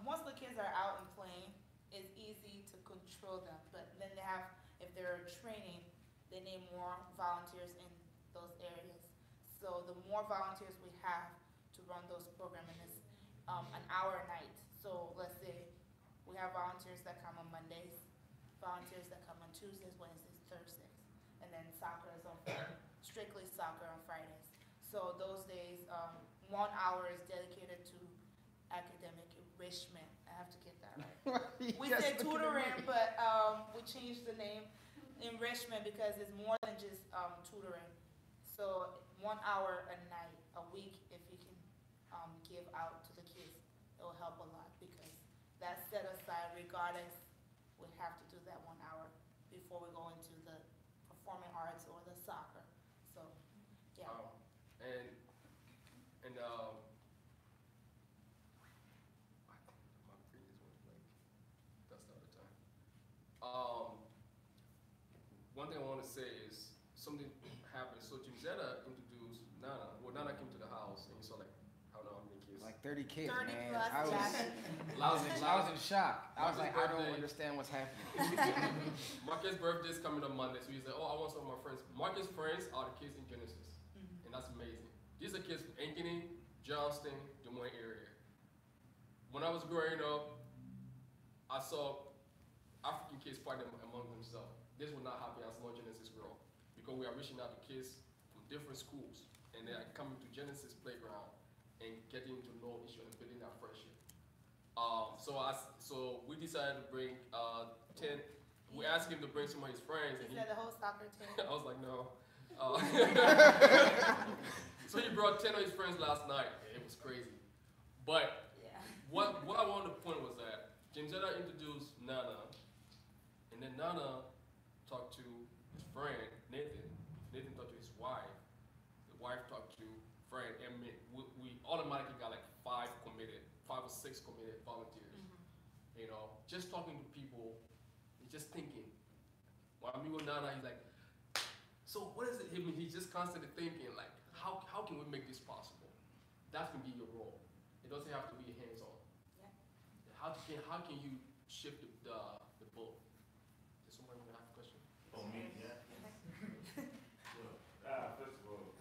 once the kids are out and playing, it's easy to control them. But then they have, if they're training, they need more volunteers in those areas. So the more volunteers we have to run those programs, and it's an hour a night. So let's say we have volunteers that come on Mondays, volunteers that come on Tuesdays, Wednesdays, Thursdays, and then soccer is on strictly soccer on Fridays. So those days, 1 hour is dedicated to academic enrichment. I have to get that right. We Yes, said look at tutoring, me. but we changed the name enrichment because it's more than just tutoring. So 1 hour a night, a week, if you can give out to the kids, it will help a lot because that's set aside regardless. We have to do that 1 hour before we go into the performing arts or the soccer. So, yeah. And my previous one, like, that's the other time. One thing I want to say is something happened. So Jimzetta introduced Nana. Well, Nana came to the house and you saw like, I don't know how many kids. Like 30 kids, 30 man. plus, I was Jackson. in shock. I was Marcus' like, I don't birthday. understand what's happening. Marcus' birthday is coming up Monday, so he's like, oh, I want some of my friends. Marcus' friends are the kids in Genesis, Mhm. and that's amazing. These are kids from Ankeny, Johnston, Des Moines area. When I was growing up, I saw African kids fighting among themselves. This would not happen as long as Genesis grow, because we are reaching out to kids from different schools, and they are coming to Genesis playground and getting to know each other, building that friendship. So we decided to bring 10. We asked him to bring some of his friends, and He said the whole soccer team. I was like, no. So he brought 10 of his friends last night. It was crazy. But Yeah. what I wanted to point was that Jimzetta introduced Nana, and then Nana talked to his friend, Nathan. Nathan talked to his wife. The wife talked to friend, and we automatically got like 5 or 6 committed volunteers. Mhm. You know, just talking to people, and just thinking. When I meet with Nana, he's like, so what is it? I mean, he's just constantly thinking, like, how can we make this possible? That can be your role. It doesn't have to be hands-on. Yeah. How can you shift the boat? Does somebody want to ask a question? Oh, me, yeah. First of all,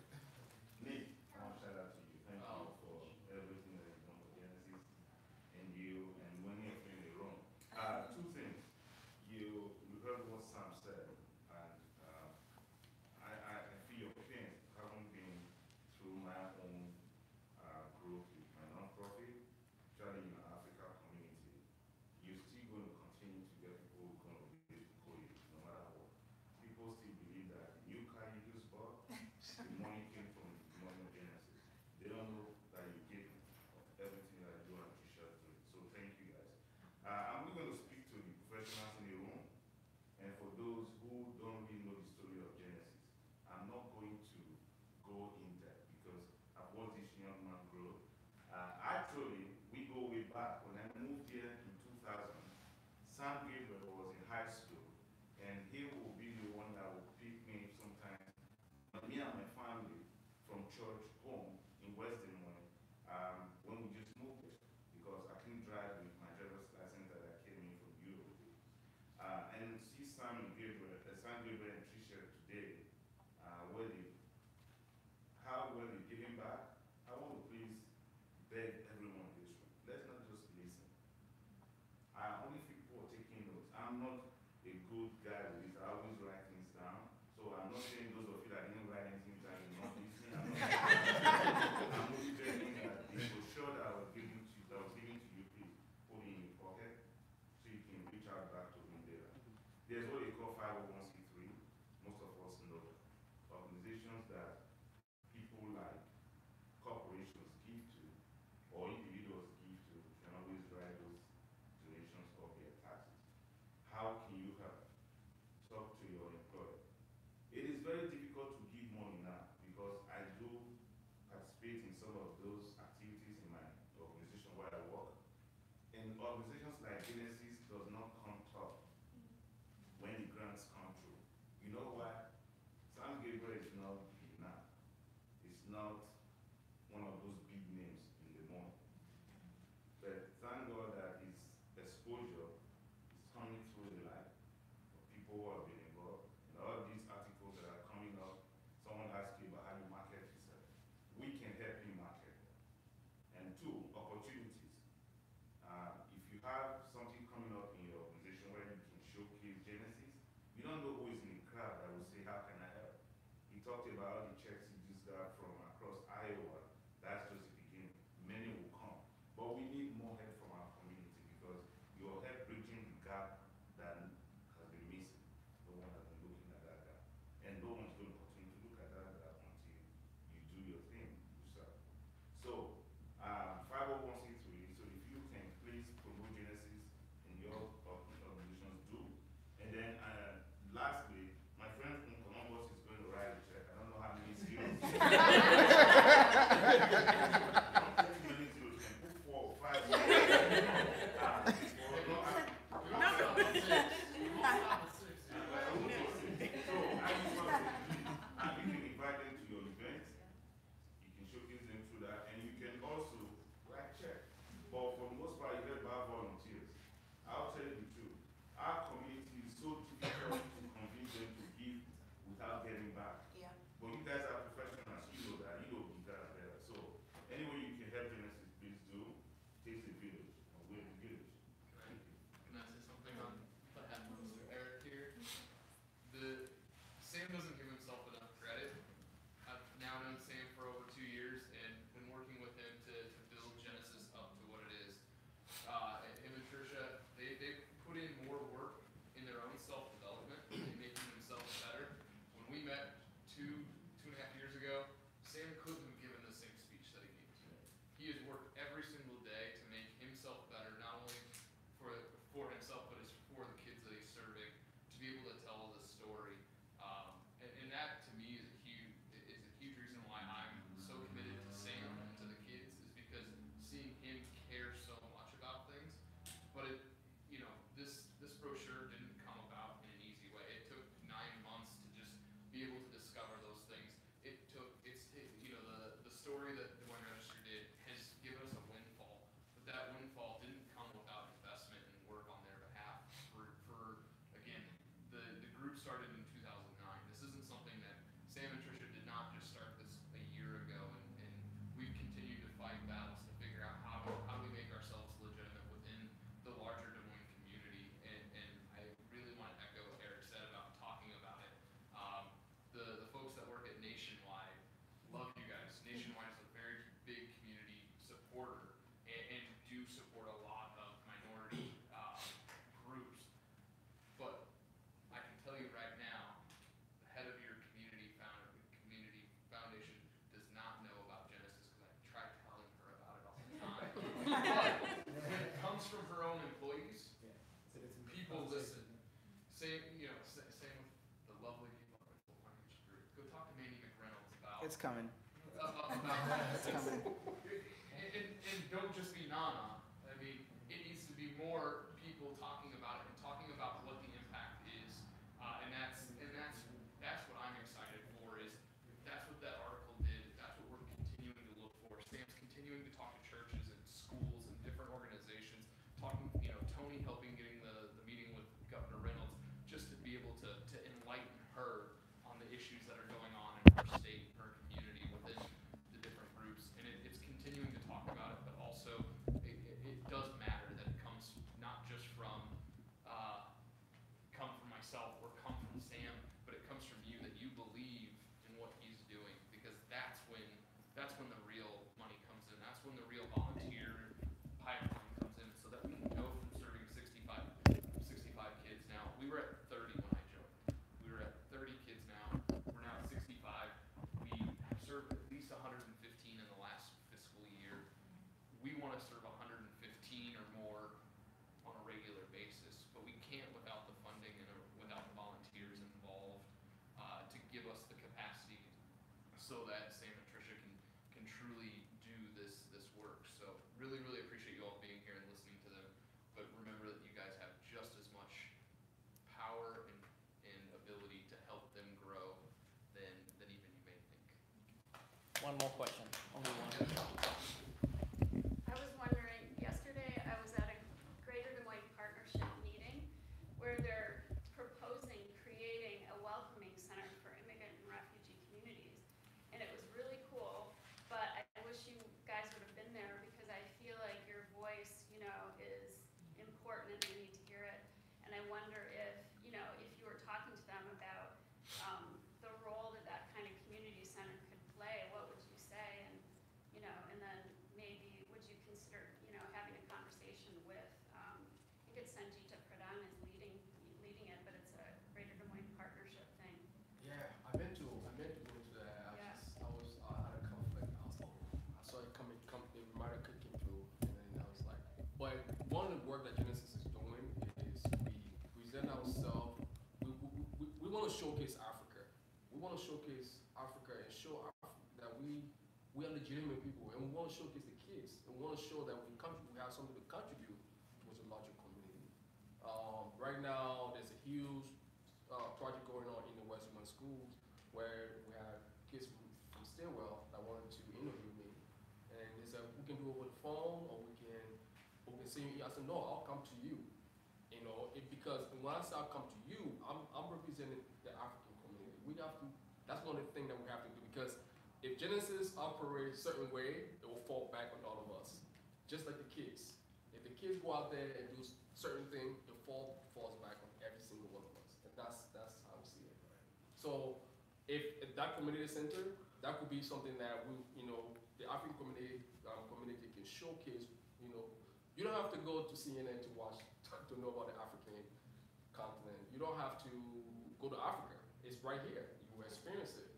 Nick, I want to shout out to you. Thank you for everything that you've done for Genesis and you and many of you in the room. 2 things. You heard what Sam said, and I feel your pain, having been through my own growth with my nonprofit, especially in the Africa community. You're still going to continue to get people who are going to be for you, no matter what. People still believe that the new car you just bought, the money came from the money of Genesis. They don't know that you gave of everything that you and Trisha do. So thank you guys. I'm going to speak to the professionals in the room, and for those who don't really know the story of Genesis, I'm not going to go in depth because I've watched this young man grow. Actually, we go way back. When I moved here in 2000, Sam Gabriel was in high school, and he will be the one that will pick me sometimes, me and my family, from church home in West Des Moines, when we just moved there, because I couldn't drive with my driver's license that I came in from Europe with. And see Sam Gabriel and Tricia today, how well they giving back. I want to please beg everyone in this room, let's not just listen. Only people are taking notes. I'm not a good guy with this. I always write things down. So I'm not saying those of you that didn't write anything down, you're not listening. I'm only begging that the brochure that I was giving to you, please put it in your pocket so you can reach out back to me later. There's what they call 501c3. Most of us know that. Organizations that people like corporations give to, or individuals give to, can always write those donations off their taxes. How can you help? Talk to your employer. It is very difficult to give money now because I do participate in some of those activities in my organization where I work. And organizations like Genesis does not come top when the grants come through. You know why? Sam Gabriel is not big now. It's not one of those big names in the morning. But thank God that his exposure is coming through the light of people who have been involved. And all these articles that are coming up, someone asks you about how you market yourself. talked about the checks you just got from across Iowa. That's just the beginning. Many will come. But we need more help from our community because you're help bridging the gap that has been missing. No one has been looking at that gap. And no one's going to continue to look at that gap until you do your thing yourself. So, 501c3, so if you can please promote Genesis in your organizations, do. And then lastly, my friend from Columbus is going to write a check. I don't know how many zeros. It's coming. It's coming. And don't just be Nana. I mean, it needs to be more people talking about it and talking about what the impact is. And that's what I'm excited for. Is that's what that article did. That's what we're continuing to look for. Sam's continuing to talk to churches and schools and different organizations. Talking, Tony helping getting the meeting with Governor Reynolds just to be able to enlighten her on the issues that are going on in her state, her community, within the different groups. And it's continuing to talk about it, but also it does matter that it comes not just from myself or come from Sam, but it comes from you, that you believe in what he's doing, because that's when the real money comes in. That's when the real volunteer pipeline comes in, so that we can go from serving 65 kids now. We were at 30 when I joined. We were at 30 kids now. We're now at 65. We have served at least 115 in the last fiscal year. We want to serve 115 or more on a regular basis, but we can't without the funding and without the volunteers involved to give us the capacity so that Sam and Tricia can truly do this work. So really, really appreciate you all being here and listening to them. But remember that you guys have just as much power and ability to help them grow than even you may think. One more question. Only one. I was wondering, yesterday I was at a Greater Des Moines Partnership meeting where they're proposing creating a welcoming center for immigrant and refugee communities. And it was really cool, but I wish you guys would have been there because I feel like your voice, is important and they need to hear it. And I wonder if you were talking to them about the role that kind of work that Genesis is doing is we present ourselves, we want to showcase Africa. We want to showcase Africa and show that we are legitimate people, and we want to showcase the kids, and we want to show that we have something to contribute towards a larger community. Right now, there's a huge project going on in the Westwood schools where we have kids from Stillwell that wanted to interview me, and they said we can do it over the phone, or we can see you. I said no, I'll come to you. You know, because when I say I'll come to you, I'm representing the African community. We have to. That's one of the things that we have to do, because if Genesis operates a certain way, it will fall back on all of us, just like the kids. If the kids go out there and do certain things, it falls back on every single one of us. And that's how we see it. So if that community center, that could be something that the African community can showcase. You don't have to go to CNN to watch to know about the African continent. You don't have to go to Africa. It's right here. You will experience it,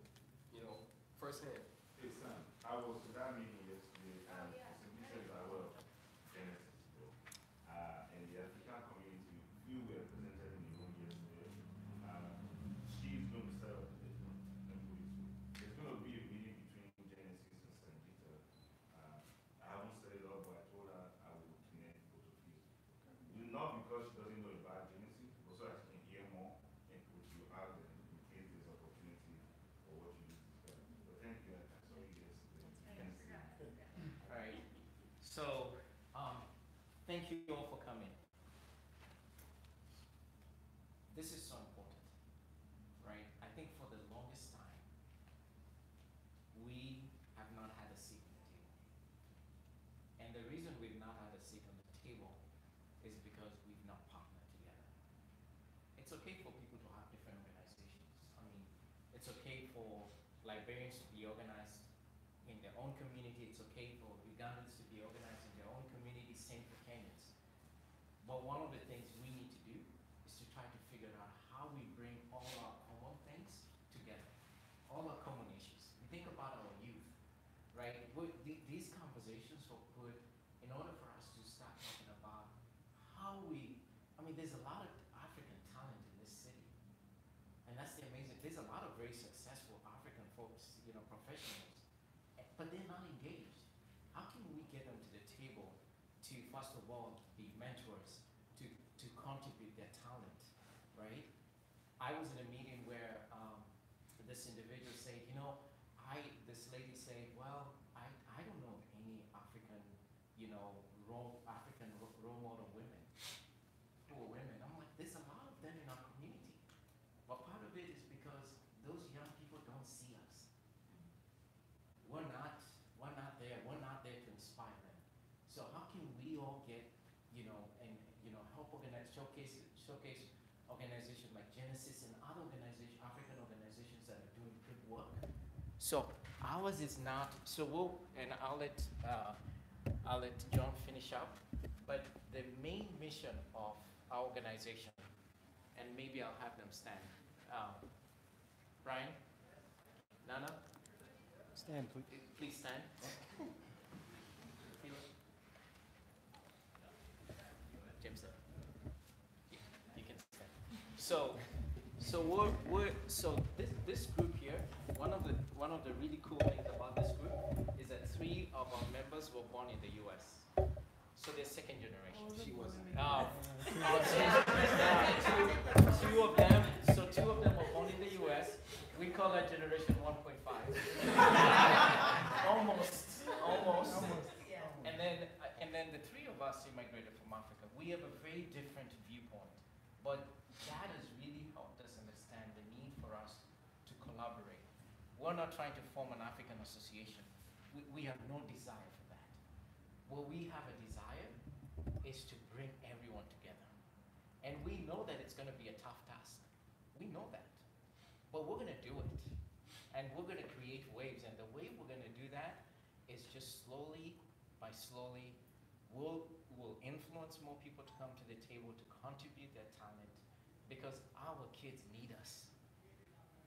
firsthand. Hey, Sam, I was at that meeting yesterday, and the said that, well, Genesis, and the African community, you were represented in the room yesterday. She's going to set up the there's going to be a meeting between Genesis and Sanjita. I haven't set it up, but I told her I would connect both of you. Not because she doesn't know about Genesis, but so that she can hear more and put you out there in case there's opportunity for what you do. But thank you. I saw you yesterday. All right. So, thank you all for coming. This is so important, right? I think for the longest time, we have not had a seat on the table. And the reason we've not had a seat on the table is because we've not partnered together. It's okay for people to have different organizations. I mean, it's okay for Liberians to be organized in their own community. It's okay for Ugandans to be organized in their own community, same for Kenyans. But one of the things we need to do is to try to figure out how we bring all our common things together, all our common issues. We think about our youth, right? These conversations were put in order for us to start talking about how there's a lot of African talent in this city. And that's the amazing, there's a lot of very successful African folks, professionals, but they're not engaged. How can we get them to the table to, first of all, be mentors, to contribute their talent, right? I was in a meeting where this individual said, this lady said, well, I don't know any African, role model women who are women. I'm like, there's a lot of them in our community. But part of it is because those young people don't see us. We're not there. We're not there to inspire them. So how can we all get, help organize, showcase organizations like Genesis and other African organizations that are doing good work. So ours is not. So I'll let John finish up. But the main mission of our organization, and maybe I'll have them stand. Brian, Nana, stand, please. Please stand. James, you can stand. So this group here, one of the really cool things about this group is that 3 of our members were born in the U.S. So they're second generation. She wasn't. Two of them were born in the U.S. We call that generation 1.5. Almost. Yeah. And then the 3 of us immigrated from Africa. We have a very different viewpoint, but that has really helped us understand the need for us to collaborate. We're not trying to form an African association. We have no desire for that. What we have a desire is to bring everyone together. And we know that it's going to be a tough task. We know that. But we're going to do it. And we're going to create waves. And the way we're going to do that is just slowly by slowly, we'll influence more people to come to the table to contribute their talent, because our kids need us.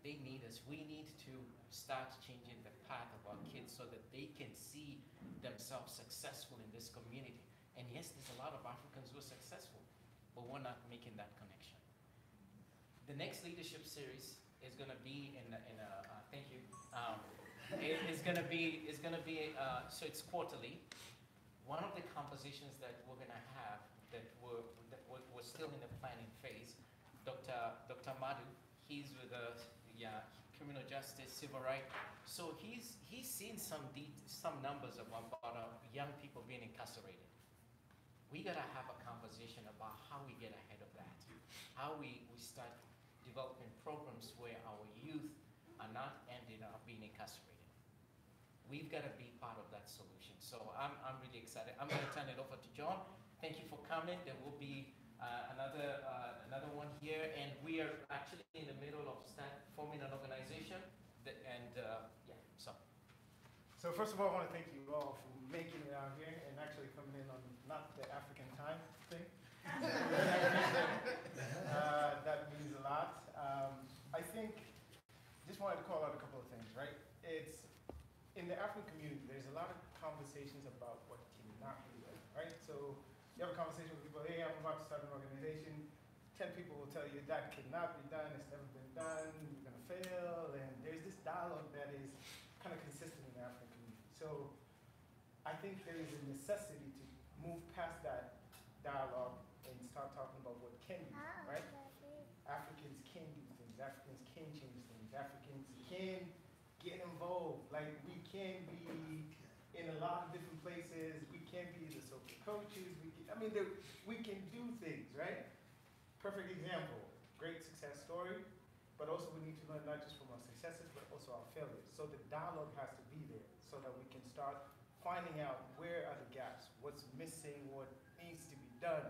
They need us. We need to start changing the path of our kids so that they can see themselves successful in this community. And yes, there's a lot of Africans who are successful we're not making that connection. The next leadership series is going to be thank you. It's going to be so it's quarterly. One of the compositions that we're going to have that we're still in the planning phase. Dr. Madhu, he's with criminal justice, civil rights. So he's seen some numbers about young people being incarcerated. We gotta have a conversation about how we get ahead of that, how we start developing programs where our youth are not ending up being incarcerated. We've got to be part of that solution. So I'm really excited. I'm gonna turn it over to John. Thank you for coming. There will be another one here, and we are actually in the middle of forming an organization. So first of all, I want to thank you all for making it out here and actually coming in on not the African time thing. That means a lot. I think, just wanted to call out a couple of things, right? It's, in the African community, there's a lot of conversations about what cannot be done, right? So you have a conversation with people, hey, I'm about to start an organization. 10 people will tell you that cannot be done, it's never been done, you're gonna fail, and there's this dialogue that is kind of consistent in the African community. So I think there is a necessity to move past that dialogue and start talking about what can be done, right? Africans can do things, Africans can change things, Africans can get involved, like we can be in a lot of different places, we can be the social coaches, we can do things, right? Perfect example, great success story, but also we need to learn not just from our successes, but also our failures. So the dialogue has to be there so that we can start finding out where are the gaps, what's missing, what needs to be done.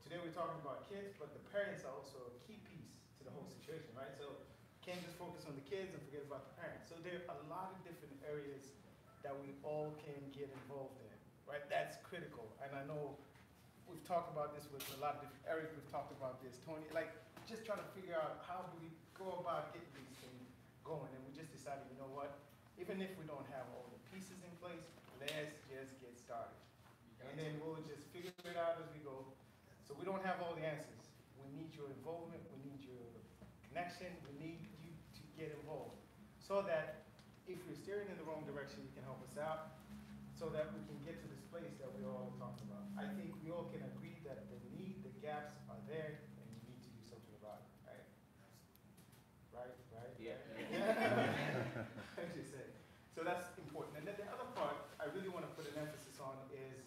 Today we're talking about kids, but the parents are also a key piece to the whole situation, right? So can't just focus on the kids and forget about the parents. So there are a lot of different areas that we all can get involved in, right? That's critical. And I know we've talked about this with a lot of different, Eric, we've talked about this, Tony, like just trying to figure out how do we go about getting these things going. And we just decided, you know what, even if we don't have all the pieces in place, let's just get started. And then we'll just figure it out as we go. So we don't have all the answers. We need your involvement, we need your connection, we need you to get involved. So that if we're steering in the wrong direction, you can help us out, so that we can get to this place that we're all talking about. I think we all can agree that the gaps are there, and we need to do something about it, right? Right? Yeah. I just say. So that's important. And then the other part I really want to put an emphasis on is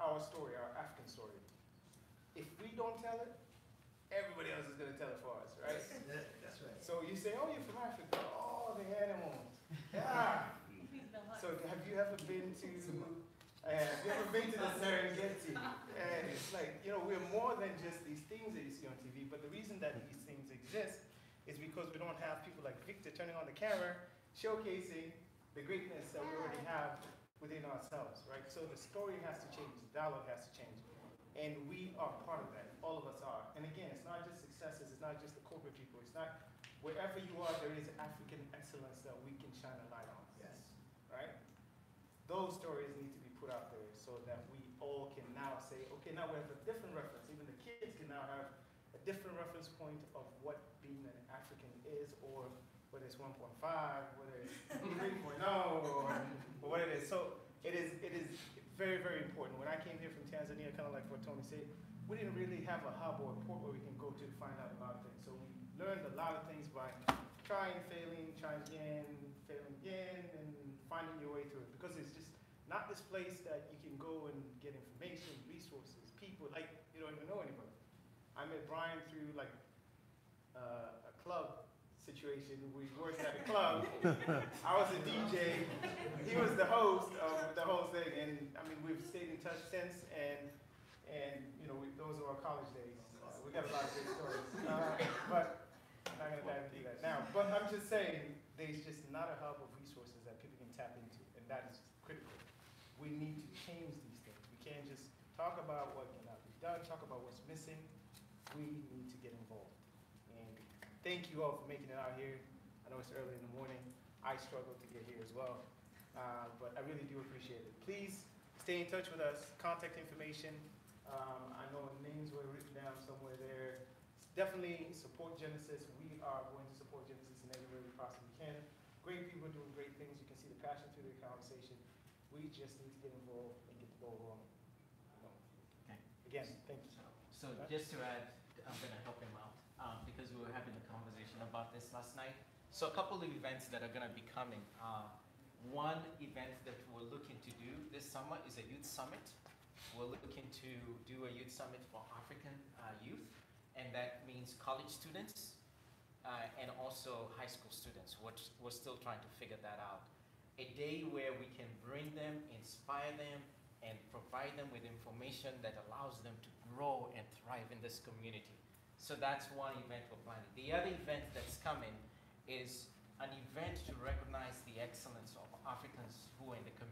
our story, our African story. If we don't tell it, everybody else is going to tell it for us, right? That's right. So you say, oh, you're from Africa. Oh, the animals. Yeah. So have you ever been to the Serengeti? And it's like, we're more than just these things that you see on TV, but the reason that these things exist is because we don't have people like Victor turning on the camera, showcasing the greatness that we already have within ourselves, right? So the story has to change, the dialogue has to change. And we are part of that, all of us are. And again, it's not just successes, it's not just the corporate people, it's not, wherever you are, there is African excellence that we can shine a light on. Yes. Right? Those stories need to be put out there so that we all can now say, okay, now we have a different reference. Even the kids can now have a different reference point of what being an African is, or whether it's 1.5, whether it's 3.0, or what it is. So it is very, very important. When I came here from Tanzania, kind of like what Tony said, we didn't really have a hub or a port where we can go to find out a lot of things. So we learned a lot of things by trying, failing, trying again, failing again, and finding your way through it. Because it's just not this place that you can go and get information, resources, people, like you don't even know anybody. I met Brian through like a club situation. We worked at a club. I was a DJ. He was the host of the whole thing. And I mean, we've stayed in touch since, and those are our college days. We got a lot of great stories. But I'm not going to dive into that now. But I'm just saying, there's just not a hub of resources that people can tap into, and that is critical. We need to change these things. We can't just talk about what cannot be done, talk about what's missing. We need to get involved. And thank you all for making it out here. I know it's early in the morning. I struggled to get here as well. But I really do appreciate it. Please stay in touch with us. Contact information. I know names were written down somewhere. definitely support Genesis. We are going to support Genesis in any way we possibly can. Great people doing great things. You can see the passion through the conversation. We just need to get involved and get the ball rolling. Okay. Again, thank you. So just to add, I'm gonna help him out, because we were having a conversation about this last night. So a couple of events that are gonna be coming. One event that we're looking to do this summer is a youth summit. We're looking to do a youth summit for African youth, and that means college students and also high school students. We're still trying to figure that out. A day where we can bring them, inspire them, and provide them with information that allows them to grow and thrive in this community. So that's one event we're planning. The other event that's coming is an event to recognize the excellence of Africans who are in the community.